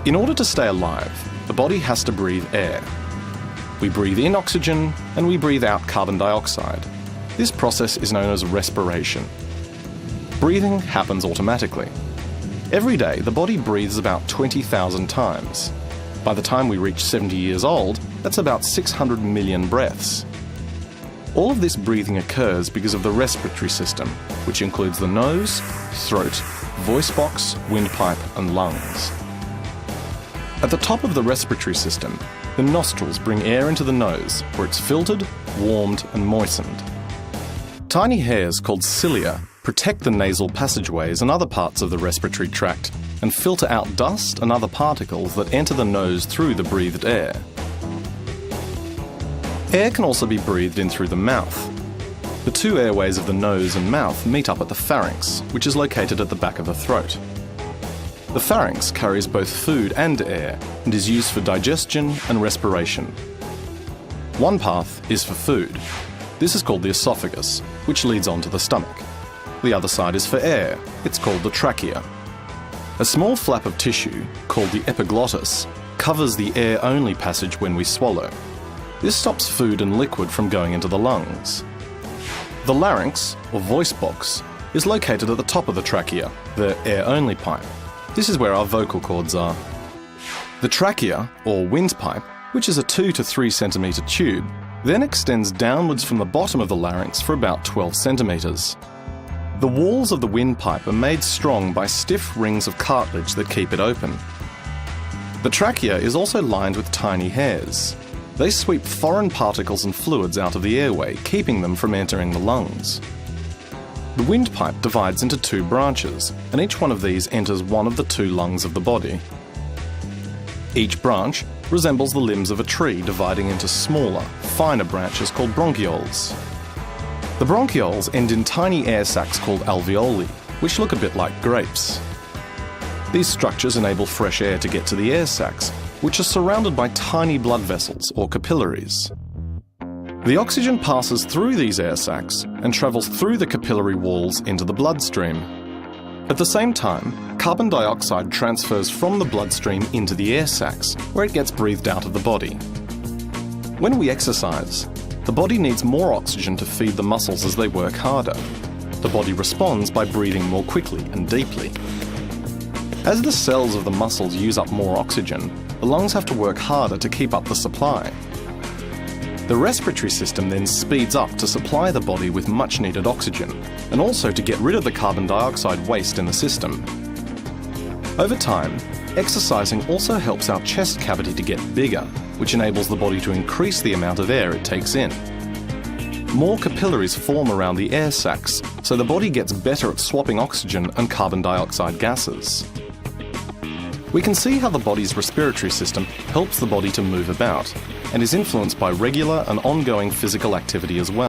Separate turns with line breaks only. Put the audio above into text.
In order to stay alive, the body has to breathe air. We breathe in oxygen and we breathe out carbon dioxide. This process is known as respiration. Breathing happens automatically. Every day, the body breathes about 20,000 times. By the time we reach 70 years old, that's about 600 million breaths. All of this breathing occurs because of the respiratory system, which includes the nose, throat, voice box, windpipe, and lungs. At the top of the respiratory system, the nostrils bring air into the nose, where it's filtered, warmed, and moistened. Tiny hairs called cilia protect the nasal passageways and other parts of the respiratory tract and filter out dust and other particles that enter the nose through the breathed air. Air can also be breathed in through the mouth. The two airways of the nose and mouth meet up at the pharynx, which is located at the back of the throat. The pharynx carries both food and air and is used for digestion and respiration. One path is for food. This is called the esophagus, which leads on to the stomach. The other side is for air. It's called the trachea. A small flap of tissue, called the epiglottis, covers the air-only passage when we swallow. This stops food and liquid from going into the lungs. The larynx, or voice box, is located at the top of the trachea, the air-only pipe. This is where our vocal cords are. The trachea, or windpipe, which is a 2 to 3 centimetre tube, then extends downwards from the bottom of the larynx for about 12 centimetres. The walls of the windpipe are made strong by stiff rings of cartilage that keep it open. The trachea is also lined with tiny hairs. They sweep foreign particles and fluids out of the airway, keeping them from entering the lungs. The windpipe divides into two branches, and each one of these enters one of the two lungs of the body. Each branch resembles the limbs of a tree dividing into smaller, finer branches called bronchioles. The bronchioles end in tiny air sacs called alveoli, which look a bit like grapes. These structures enable fresh air to get to the air sacs, which are surrounded by tiny blood vessels or capillaries. The oxygen passes through these air sacs and travels through the capillary walls into the bloodstream. At the same time, carbon dioxide transfers from the bloodstream into the air sacs, where it gets breathed out of the body. When we exercise, the body needs more oxygen to feed the muscles as they work harder. The body responds by breathing more quickly and deeply. As the cells of the muscles use up more oxygen, the lungs have to work harder to keep up the supply. The respiratory system then speeds up to supply the body with much needed oxygen, and also to get rid of the carbon dioxide waste in the system. Over time, exercising also helps our chest cavity to get bigger, which enables the body to increase the amount of air it takes in. More capillaries form around the air sacs, so the body gets better at swapping oxygen and carbon dioxide gases. We can see how the body's respiratory system helps the body to move about, and is influenced by regular and ongoing physical activity as well.